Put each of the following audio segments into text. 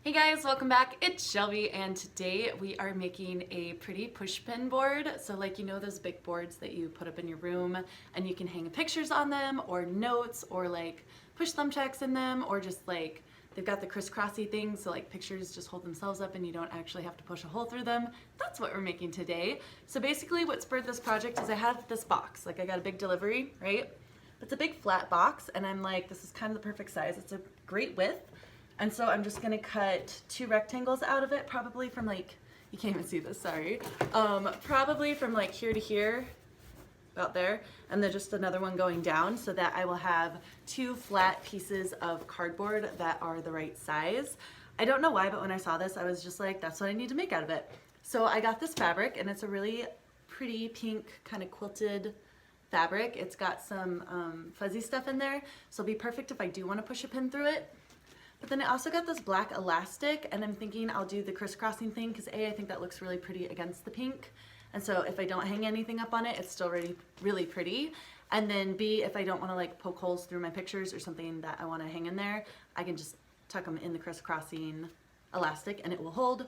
Hey guys, welcome back. It's Shelby and today we are making a pretty push pin board. So like those big boards that you put up in your room and you can hang pictures on them or notes or like push thumbtacks in them or just like they've got the crisscrossy things so like pictures just hold themselves up and you don't actually have to push a hole through them. That's what we're making today. So basically what spurred this project is I had this box. Like I got a big delivery, right? It's a big flat box and I'm like, this is kind of the perfect size. It's a great width. And so I'm just gonna cut 2 rectangles out of it, probably from like, you can't even see this, sorry. Probably from like here to here, about there, and then just another one going down so that I will have 2 flat pieces of cardboard that are the right size. I don't know why, but when I saw this, I was just like, that's what I need to make out of it. So I got this fabric and it's a really pretty pink kind of quilted fabric. It's got some fuzzy stuff in there, so it'll be perfect if I do want to push a pin through it. But then I also got this black elastic and I'm thinking I'll do the crisscrossing thing because A, I think that looks really pretty against the pink. And so if I don't hang anything up on it, it's still really pretty. And then B, if I don't want to like poke holes through my pictures or something that I want to hang in there, I can just tuck them in the crisscrossing elastic and it will hold.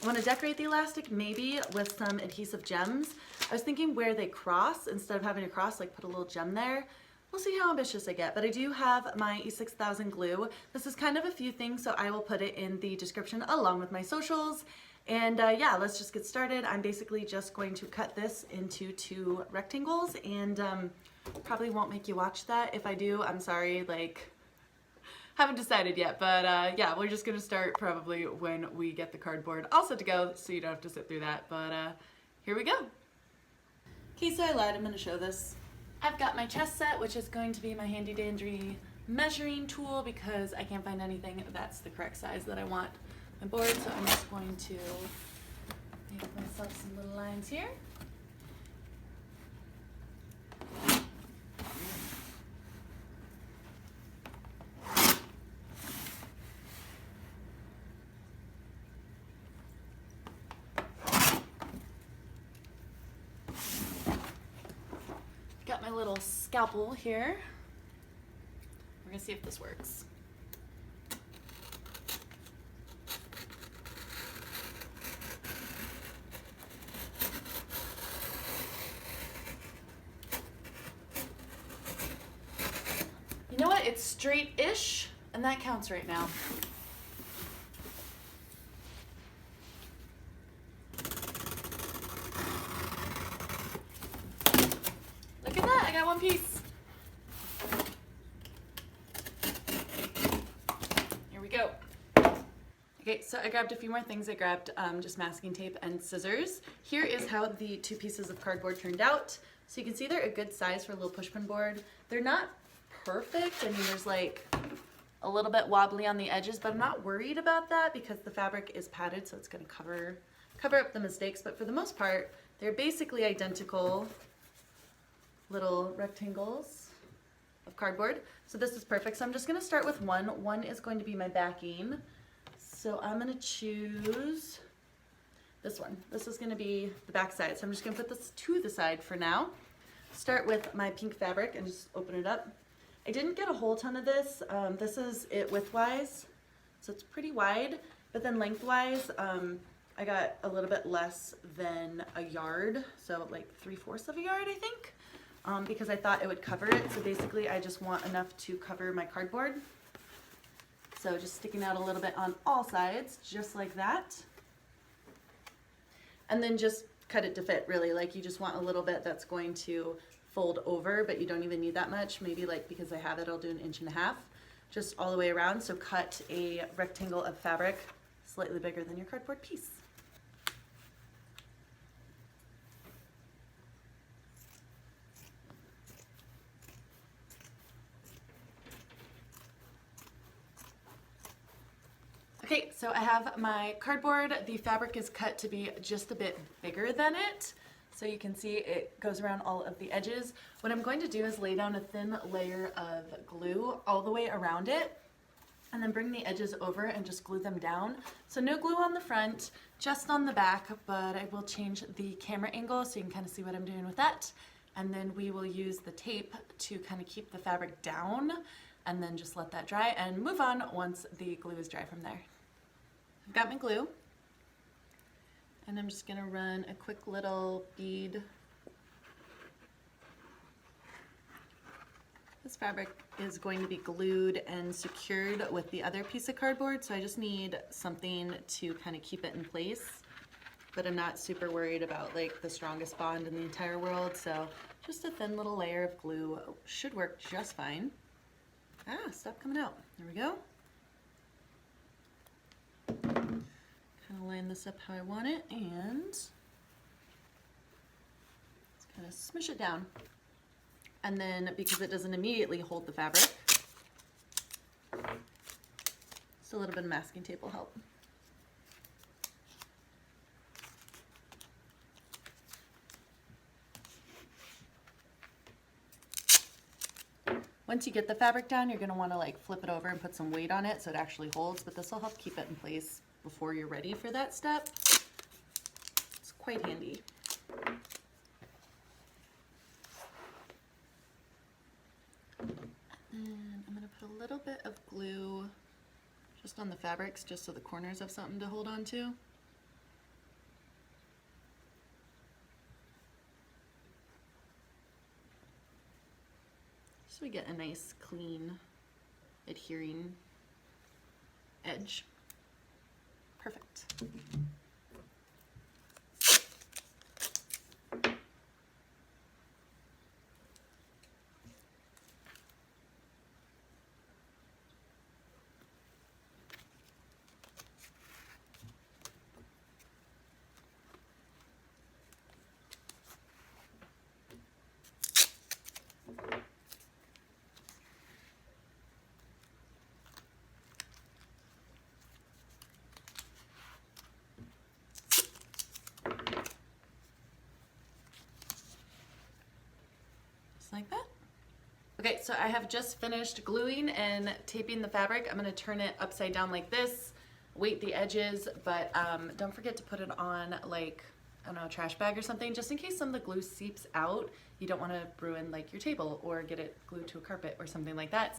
I want to decorate the elastic maybe with some adhesive gems. I was thinking where they cross, instead of having to cross, like put a little gem there. We'll see how ambitious I get, but I do have my E6000 glue. This is kind of a few things, so I will put it in the description along with my socials. And yeah, let's just get started. I'm basically just going to cut this into 2 rectangles and probably won't make you watch that. If I do, I'm sorry, like, haven't decided yet, but yeah, we're just gonna start probably when we get the cardboard all set to go, so you don't have to sit through that, but here we go. Okay, so I lied, I'm gonna show this. I've got my chess set, which is going to be my handy dandy measuring tool because I can't find anything that's the correct size that I want my board, so I'm just going to make myself some little lines here. Got my little scalpel here. We're gonna see if this works. You know what? It's straight-ish, and that counts right now. Look at that, I got one piece. Here we go. Okay, so I grabbed a few more things. I grabbed just masking tape and scissors. Here is how the 2 pieces of cardboard turned out. So you can see they're a good size for a little push pin board. They're not perfect. I mean, there's like a little bit wobbly on the edges, but I'm not worried about that because the fabric is padded, so it's gonna cover up the mistakes. But for the most part, they're basically identical little rectangles of cardboard. So this is perfect. So I'm just gonna start with one. One is going to be my backing. So I'm gonna choose this one. This is gonna be the back side. So I'm just gonna put this to the side for now. Start with my pink fabric and just open it up. I didn't get a whole ton of this. This is it widthwise. So it's pretty wide, but then lengthwise, I got a little bit less than a yard. So like 3/4 of a yard, I think. Because I thought it would cover it. So basically I just want enough to cover my cardboard. So just sticking out a little bit on all sides, just like that. And then just cut it to fit, really. Like you just want a little bit that's going to fold over, but you don't even need that much. Maybe like because I have it, I'll do 1.5 inches, just all the way around. So cut a rectangle of fabric slightly bigger than your cardboard piece. Okay, so I have my cardboard. The fabric is cut to be just a bit bigger than it. So you can see it goes around all of the edges. What I'm going to do is lay down a thin layer of glue all the way around it and then bring the edges over and just glue them down. So no glue on the front, just on the back, but I will change the camera angle so you can kind of see what I'm doing with that. And then we will use the tape to kind of keep the fabric down and then just let that dry and move on once the glue is dry from there. I've got my glue, and I'm just gonna run a quick little bead. This fabric is going to be glued and secured with the other piece of cardboard, so I just need something to kind of keep it in place. But I'm not super worried about like the strongest bond in the entire world, so just a thin little layer of glue should work just fine. Ah, stop coming out. There we go. Kind of line this up how I want it, and just kind of smush it down. And then, because it doesn't immediately hold the fabric, just a little bit of masking tape will help. Once you get the fabric down, you're going to want to like flip it over and put some weight on it so it actually holds, but this will help keep it in place before you're ready for that step. It's quite handy. And I'm going to put a little bit of glue just on the fabrics, just so the corners have something to hold on to. So we get a nice, clean, adhering edge. Perfect. Like that. Okay, so I have just finished gluing and taping the fabric. I'm going to turn it upside down like this, weight the edges, but don't forget to put it on like, I don't know, a trash bag or something, just in case some of the glue seeps out. You don't want to ruin like your table or get it glued to a carpet or something like that.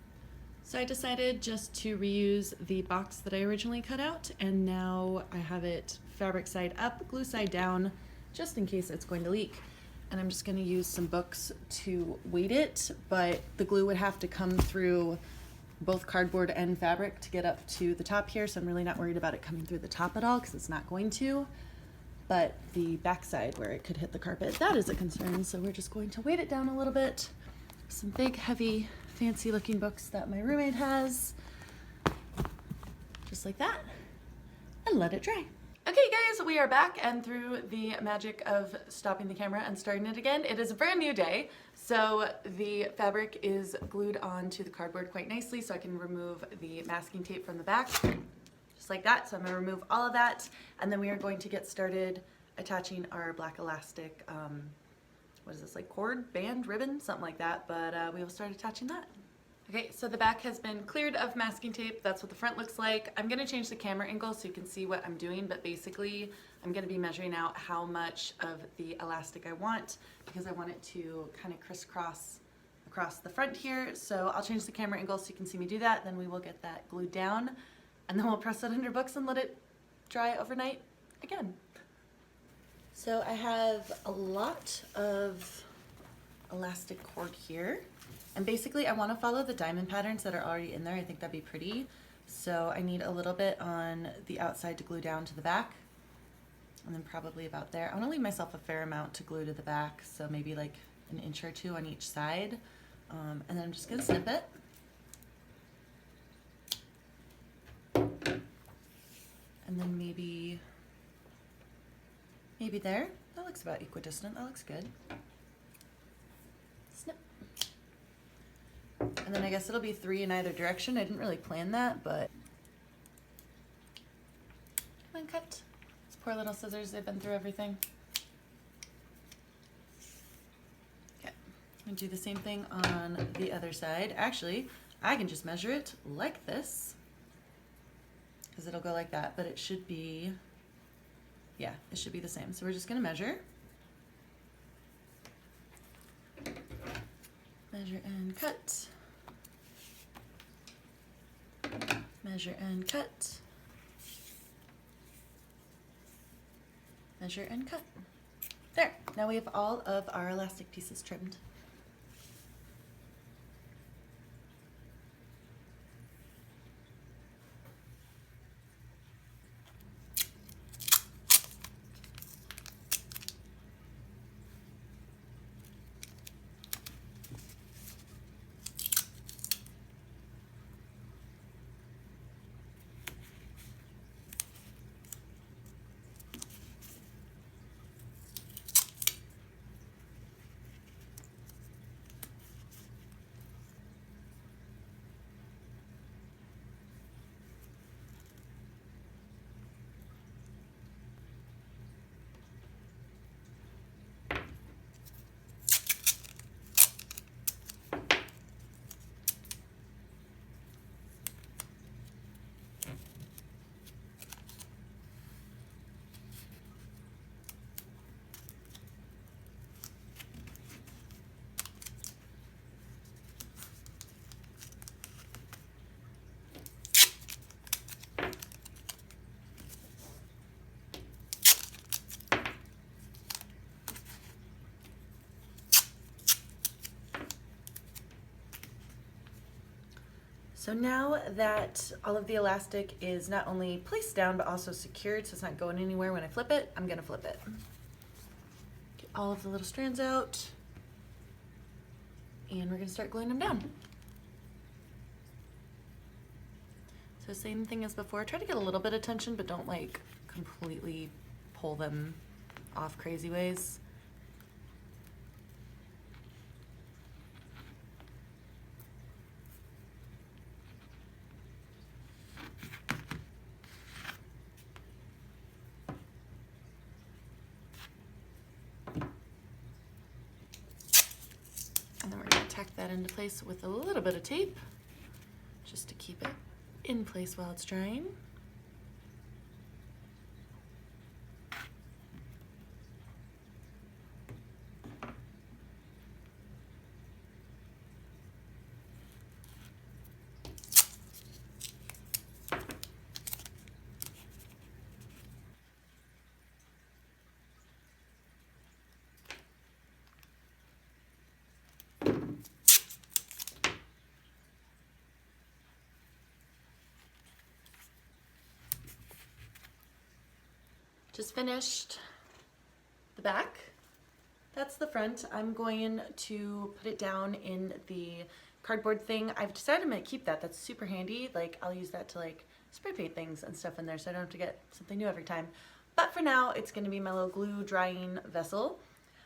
So I decided just to reuse the box that I originally cut out, and now I have it fabric side up, glue side down, just in case it's going to leak. And I'm just going to use some books to weight it, but the glue would have to come through both cardboard and fabric to get up to the top here, so I'm really not worried about it coming through the top at all because it's not going to. But the back side where it could hit the carpet, that is a concern, so we're just going to weight it down a little bit. Some big, heavy, fancy looking books that my roommate has, just like that, and let it dry. Okay guys, we are back, and through the magic of stopping the camera and starting it again, it is a brand new day. So the fabric is glued onto the cardboard quite nicely, so I can remove the masking tape from the back, just like that. So I'm going to remove all of that, and then we are going to get started attaching our black elastic, what is this, like cord, band, ribbon, something like that, but we will start attaching that. Okay, so the back has been cleared of masking tape. That's what the front looks like. I'm gonna change the camera angle so you can see what I'm doing, but basically I'm gonna be measuring out how much of the elastic I want, because I want it to kind of crisscross across the front here. So I'll change the camera angle so you can see me do that. Then we will get that glued down, and then we'll press it under books and let it dry overnight again. So I have a lot of elastic cord here. And basically I want to follow the diamond patterns that are already in there. I think that'd be pretty. So I need a little bit on the outside to glue down to the back. And then probably about there. I want to leave myself a fair amount to glue to the back. So maybe like an inch or two on each side. And then I'm just going to snip it. And then maybe there. That looks about equidistant. That looks good. Snip. And then I guess it'll be 3 in either direction. I didn't really plan that, but come on, cut. These poor little scissors, they've been through everything. Okay, I'm gonna do the same thing on the other side. Actually, I can just measure it like this, because it'll go like that, but it should be, yeah, it should be the same. So we're just gonna measure. Measure and cut. Measure and cut. measure and cut. There, now we have all of our elastic pieces trimmed. So now that all of the elastic is not only placed down but also secured so it's not going anywhere when I flip it, I'm gonna flip it. Get all of the little strands out and we're gonna start gluing them down. So same thing as before, try to get a little bit of tension but don't like completely pull them off crazy ways. And then we're going to tack that into place with a little bit of tape just to keep it in place while it's drying. Just finished the back. That's the front. I'm going to put it down in the cardboard thing. I've decided I'm gonna keep that. That's super handy. Like I'll use that to like spray paint things and stuff in there so I don't have to get something new every time. But for now, it's gonna be my little glue drying vessel.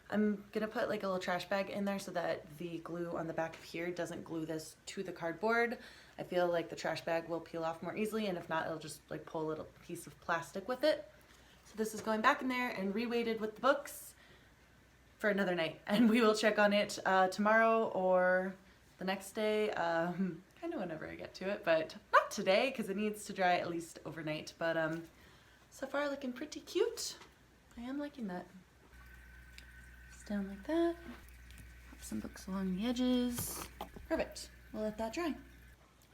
I'm gonna put like a little trash bag in there so that the glue on the back of here doesn't glue this to the cardboard. I feel like the trash bag will peel off more easily, and if not, it'll just like pull a little piece of plastic with it. So this is going back in there and reweighted with the books for another night, and we will check on it tomorrow or the next day, kind of whenever I get to it, but not today because it needs to dry at least overnight. But so far looking pretty cute. I am liking that. It's down like that. Pop some books along the edges. Perfect. We'll let that dry.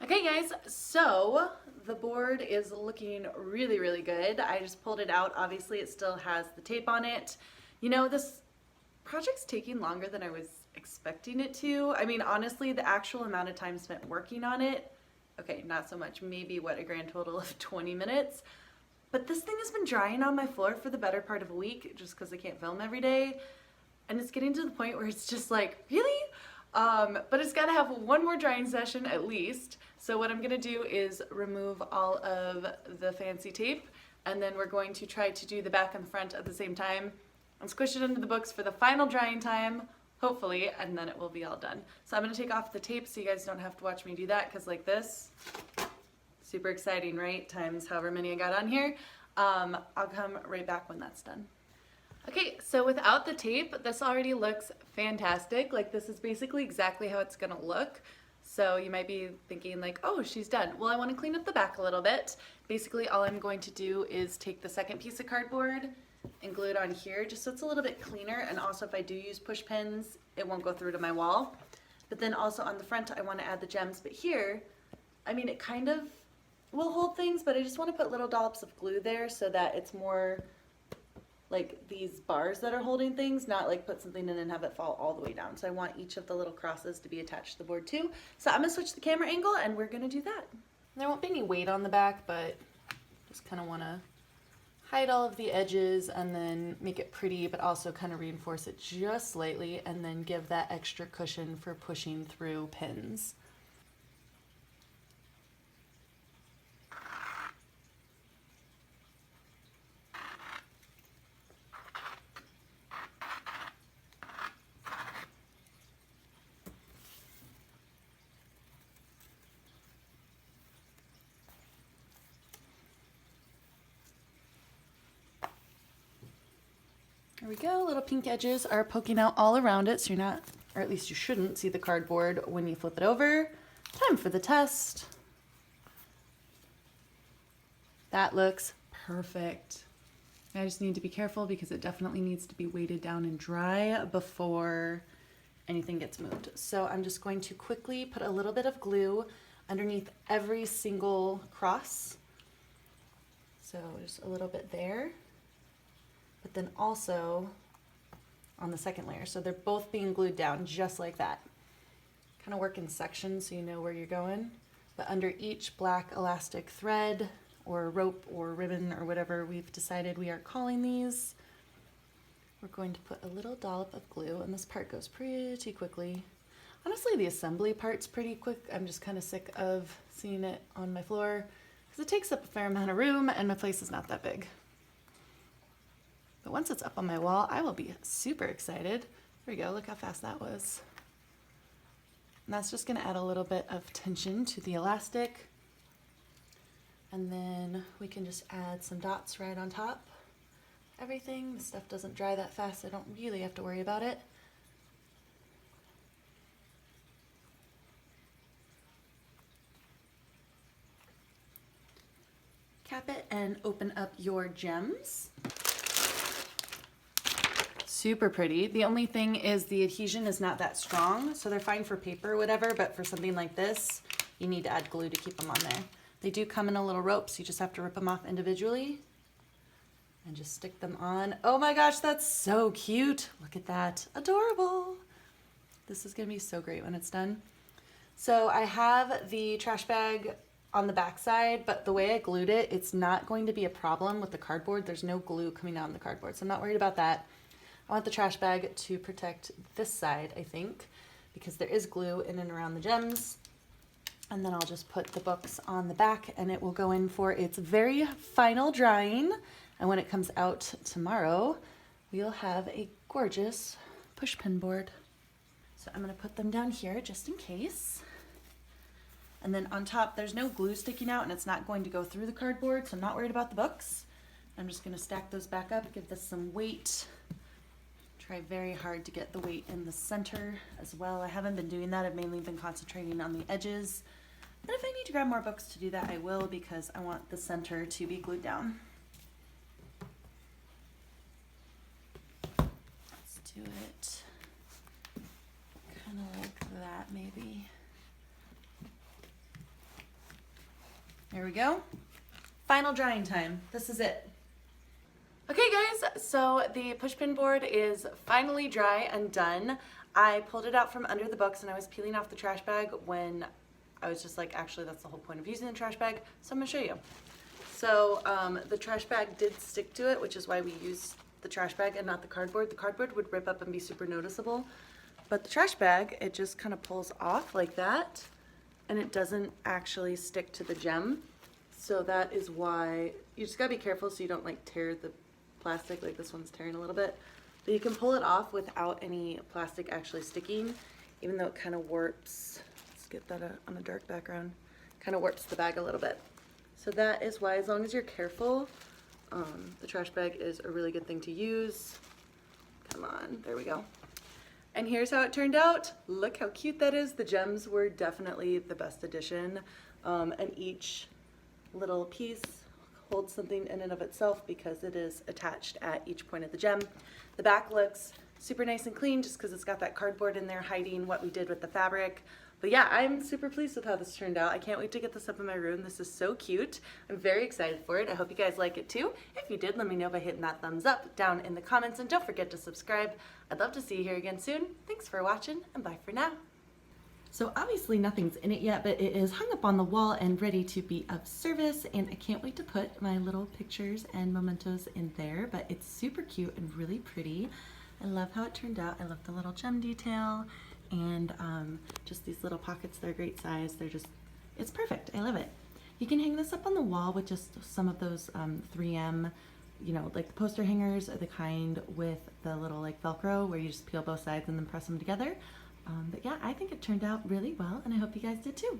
Okay guys, so the board is looking really, really good. I just pulled it out. Obviously it still has the tape on it. You know, this project's taking longer than I was expecting it to. I mean, honestly, the actual amount of time spent working on it, okay, not so much, maybe what, a grand total of 20 minutes. But this thing has been drying on my floor for the better part of a week just because I can't film every day. And it's getting to the point where it's just like, really? But it's got to have one more drying session at least. So what I'm going to do is remove all of the fancy tape, and then we're going to try to do the back and the front at the same time and squish it into the books for the final drying time, hopefully, and then it will be all done. So I'm going to take off the tape so you guys don't have to watch me do that, because like this, super exciting, right? Times however many I got on here. I'll come right back when that's done. Okay, so without the tape, this already looks fantastic. Like this is basically exactly how it's gonna look. So you might be thinking like, oh, she's done. Well, I wanna clean up the back a little bit. Basically, all I'm going to do is take the second piece of cardboard and glue it on here just so it's a little bit cleaner. And also if I do use push pins, it won't go through to my wall. But then also on the front, I wanna add the gems. But here, I mean, it kind of will hold things, but I just wanna put little dollops of glue there so that it's more like these bars that are holding things, not like put something in and have it fall all the way down. So I want each of the little crosses to be attached to the board too. So I'm gonna switch the camera angle and we're gonna do that. There won't be any weight on the back, but just kind of wanna hide all of the edges and then make it pretty, but also kind of reinforce it just slightly and then give that extra cushion for pushing through pins. There we go, little pink edges are poking out all around it, so you're not, or at least you shouldn't, see the cardboard when you flip it over. Time for the test. That looks perfect. I just need to be careful because it definitely needs to be weighted down and dry before anything gets moved. So I'm just going to quickly put a little bit of glue underneath every single cross. So just a little bit there. But then also on the second layer. So they're both being glued down just like that. Kind of work in sections so you know where you're going. But under each black elastic thread or rope or ribbon or whatever we've decided we are calling these, we're going to put a little dollop of glue, and this part goes pretty quickly. Honestly, the assembly part's pretty quick. I'm just kind of sick of seeing it on my floor because it takes up a fair amount of room and my place is not that big. But once it's up on my wall, I will be super excited. There we go, look how fast that was. And that's just gonna add a little bit of tension to the elastic. And then we can just add some dots right on top. Everything, the stuff doesn't dry that fast, so I don't really have to worry about it. Cap it and open up your gems. Super pretty. The only thing is the adhesion is not that strong, so they're fine for paper or whatever, but for something like this, you need to add glue to keep them on there. They do come in a little rope, so you just have to rip them off individually and just stick them on. Oh my gosh, that's so cute. Look at that, adorable. This is gonna be so great when it's done. So I have the trash bag on the back side, but the way I glued it, it's not going to be a problem with the cardboard. There's no glue coming out on the cardboard, so I'm not worried about that. I want the trash bag to protect this side, I think, because there is glue in and around the gems. And then I'll just put the books on the back and it will go in for its very final drying. And when it comes out tomorrow, we'll have a gorgeous push pin board. So I'm gonna put them down here just in case. And then on top, there's no glue sticking out and it's not going to go through the cardboard, so I'm not worried about the books. I'm just gonna stack those back up, give this some weight. Try very hard to get the weight in the center as well. I haven't been doing that. I've mainly been concentrating on the edges. But if I need to grab more books to do that, I will, because I want the center to be glued down. Let's do it kind of like that, maybe. There we go. Final drying time. This is it. Okay guys, so the pushpin board is finally dry and done. I pulled it out from under the books and I was peeling off the trash bag when I was just like, actually that's the whole point of using the trash bag, so I'm gonna show you. So the trash bag did stick to it, which is why we used the trash bag and not the cardboard. The cardboard would rip up and be super noticeable, but the trash bag, it just kind of pulls off like that and it doesn't actually stick to the gem. So that is why you just gotta be careful so you don't like tear the plastic, like this one's tearing a little bit, but you can pull it off without any plastic actually sticking, even though it kind of warps. Let's get that on a dark background. Kind of warps the bag a little bit. So that is why, as long as you're careful, the trash bag is a really good thing to use. Come on, there we go. And here's how it turned out. Look how cute that is. The gems were definitely the best addition, and each little piece holds something in and of itself because it is attached at each point of the gem. The back looks super nice and clean just because it's got that cardboard in there hiding what we did with the fabric, But yeah, I'm super pleased with how this turned out. I can't wait to get this up in my room. This is so cute. I'm very excited for it. I hope you guys like it too. If you did, let me know by hitting that thumbs up down in the comments, and don't forget to subscribe. I'd love to see you here again soon. Thanks for watching, and bye for now. So obviously nothing's in it yet, but it is hung up on the wall and ready to be of service, and I can't wait to put my little pictures and mementos in there, but it's super cute and really pretty. I love how it turned out. I love the little gem detail and just these little pockets. They're a great size. It's perfect. I love it. You can hang this up on the wall with just some of those 3M, you know, like the poster hangers are the kind with the little like Velcro where you just peel both sides and then press them together. But yeah, I think it turned out really well, and I hope you guys did too.